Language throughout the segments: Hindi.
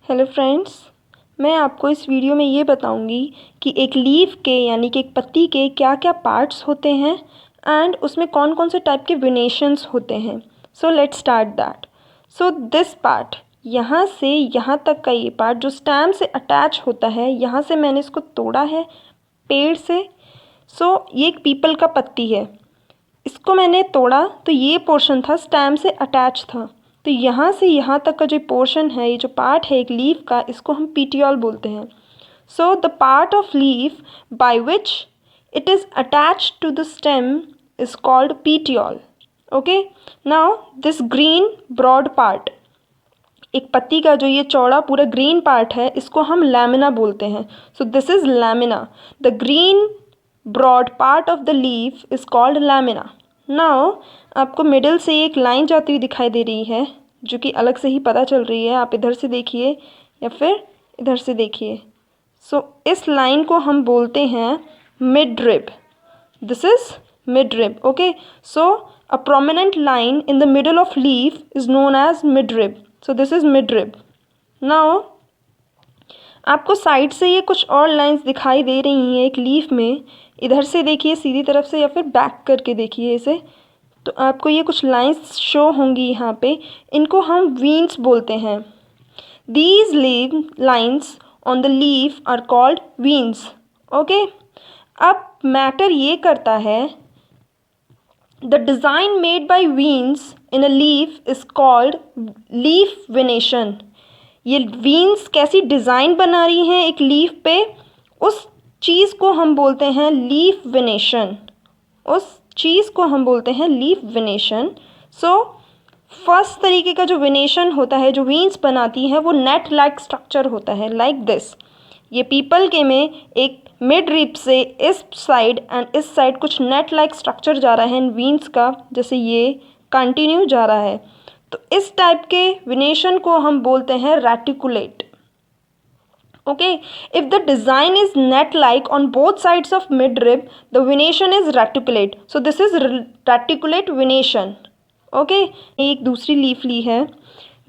हेलो फ्रेंड्स, मैं आपको इस वीडियो में ये बताऊंगी कि एक लीफ के यानी कि एक पत्ती के क्या क्या पार्ट्स होते हैं एंड उसमें कौन कौन से टाइप के वेनेशंस होते हैं। So let's start that. So this part, यहाँ से यहाँ तक का ये पार्ट जो स्टेम से अटैच होता है, यहाँ से मैंने इसको तोड़ा है पेड़ से। सो ये एक पीपल का पत्ती है, इसको मैंने तोड़ा तो ये पोर्शन था स्टेम से अटैच था। तो यहाँ से यहाँ तक का जो पोर्शन है, ये जो पार्ट है एक लीफ का, इसको हम पीटियोल बोलते हैं। So the part of leaf by which it is attached to the stem is called petiole. Okay, now this green broad part, एक पत्ती का जो ये चौड़ा पूरा ग्रीन पार्ट है, इसको हम लैमिना बोलते हैं। So this is lamina. The green broad part of the leaf is called lamina. Now आपको मिडिल से एक लाइन जाती हुई दिखाई दे रही है, जो कि अलग से ही पता चल रही है। आप इधर से देखिए या फिर इधर से देखिए। सो इस लाइन को हम बोलते हैं mid rib. This is mid rib. Okay, so a prominent line in the middle of leaf is known as mid rib. So this is mid rib. Now आपको साइड से ये कुछ और लाइंस दिखाई दे रही हैं एक लीफ में। इधर से देखिए सीधी तरफ से या फिर बैक करके देखिए इसे, तो आपको ये कुछ लाइंस शो होंगी यहाँ पे। इनको हम वीन्स बोलते हैं। These leave lines on the leaf are called veins. Okay, अब मैटर ये करता है, the design made by veins in a leaf is called leaf venation. ये वीन्स कैसी डिज़ाइन बना रही हैं एक लीफ पे, उस चीज़ को हम बोलते हैं लीफ वेनेशन। उस चीज़ को हम बोलते हैं लीफ वेनेशन। सो फर्स्ट तरीके का जो वेनेशन होता है, जो वीन्स बनाती हैं, वो नेट लाइक स्ट्रक्चर होता है, लाइक दिस। ये पीपल के में एक मिड रिब से इस साइड एंड इस साइड कुछ नेट लाइक स्ट्रक्चर जा रहा है इन वीन्स का, जैसे ये कंटिन्यू जा रहा है। तो इस टाइप के वेनेशन को हम बोलते हैं reticulate. Okay, if the design is net like on both sides of mid rib, the venation is reticulate. So this is reticulate venation. Okay, एक दूसरी लीफ ली है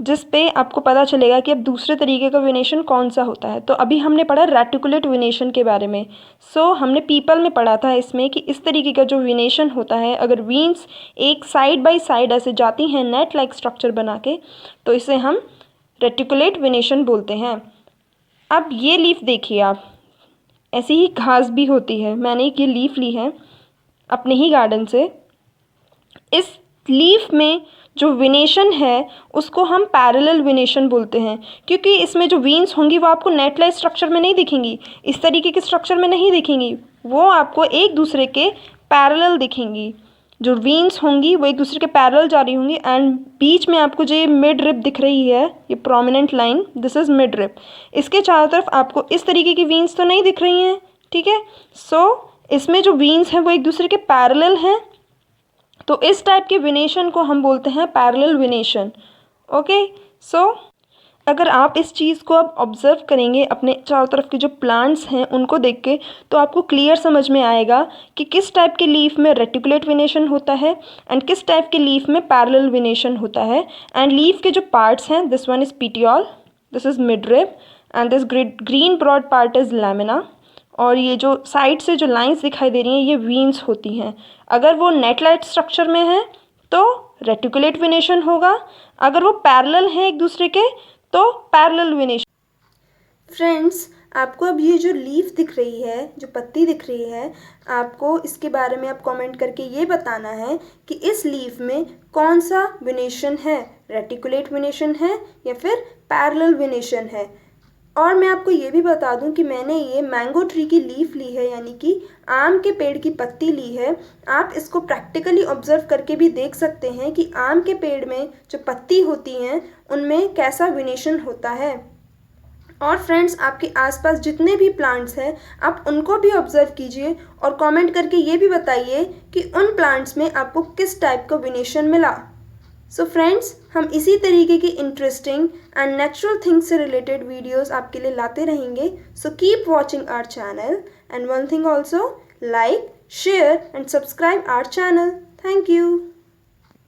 जिस पे आपको पता चलेगा कि अब दूसरे तरीके का वेनेशन कौन सा होता है। तो अभी हमने पढ़ा रेटिकुलेट वेनेशन के बारे में। सो हमने पीपल में पढ़ा था इसमें कि इस तरीके का जो वेनेशन होता है, अगर वीन्स एक साइड बाय साइड ऐसे जाती हैं नेट लाइक स्ट्रक्चर बना के, तो इसे हम रेटिकुलेट वेनेशन बोलते हैं। अब ये लीफ देखिए आप, ऐसी ही घास भी होती है। मैंने एक ये लीफ ली है अपने ही गार्डन से। इस लीफ में जो वेनेशन है उसको हम पैरेलल वेनेशन बोलते हैं, क्योंकि इसमें जो वीन्स होंगी वो आपको नेट लाइक स्ट्रक्चर में नहीं दिखेंगी, इस तरीके के स्ट्रक्चर में नहीं दिखेंगी, वो आपको एक दूसरे के पैरेलल दिखेंगी। जो वीन्स होंगी वो एक दूसरे के पैरेलल जा रही होंगी एंड बीच में आपको जो ये मिड रिब दिख रही है, ये prominent line, this is mid rib. इसके चारों तरफ आपको इस तरीके की वीन्स तो नहीं दिख रही हैं, ठीक है। सो इसमें जो वीन्स हैं वो एक दूसरे के पैरेलल हैं, तो इस टाइप के वेनेशन को हम बोलते हैं पैरेलल वेनेशन। ओके, सो अगर आप इस चीज़ को अब ऑब्ज़र्व करेंगे अपने चारों तरफ के जो प्लांट्स हैं उनको देख के, तो आपको क्लियर समझ में आएगा कि किस टाइप के लीफ में रेटिकुलेट वेनेशन होता है एंड किस टाइप के लीफ में पैरेलल वेनेशन होता है। एंड लीफ के जो पार्ट्स हैं, this one is petiole, this is mid rib and this green broad part is lamina. और ये जो साइड से जो लाइंस दिखाई दे रही हैं ये वीन्स होती हैं। अगर वो नेट लाइट स्ट्रक्चर में है तो रेटिकुलेट वेनेशन होगा, अगर वो पैरेलल हैं एक दूसरे के तो पैरेलल वेनेशन। फ्रेंड्स, आपको अब ये जो लीफ दिख रही है, जो पत्ती दिख रही है, आपको इसके बारे में आप कमेंट करके ये बताना है कि इस लीफ में कौन सा वेनेशन है, रेटिकुलेट वेनेशन है या फिर पैरेलल वेनेशन है। और मैं आपको ये भी बता दूं कि मैंने ये मैंगो ट्री की लीफ ली है, यानी कि आम के पेड़ की पत्ती ली है। आप इसको प्रैक्टिकली ऑब्जर्व करके भी देख सकते हैं कि आम के पेड़ में जो पत्ती होती हैं उनमें कैसा वेनेशन होता है। और फ्रेंड्स, आपके आसपास जितने भी प्लांट्स हैं आप उनको भी ऑब्जर्व कीजिए और कमेंट करके ये भी बताइए कि उन प्लांट्स में आपको किस टाइप का वेनेशन मिला। सो फ्रेंड्स, हम इसी तरीके की इंटरेस्टिंग एंड नेचुरल थिंग्स से रिलेटेड वीडियोस आपके लिए लाते रहेंगे। So keep watching our channel and one thing also, like, share and subscribe our channel. Thank you.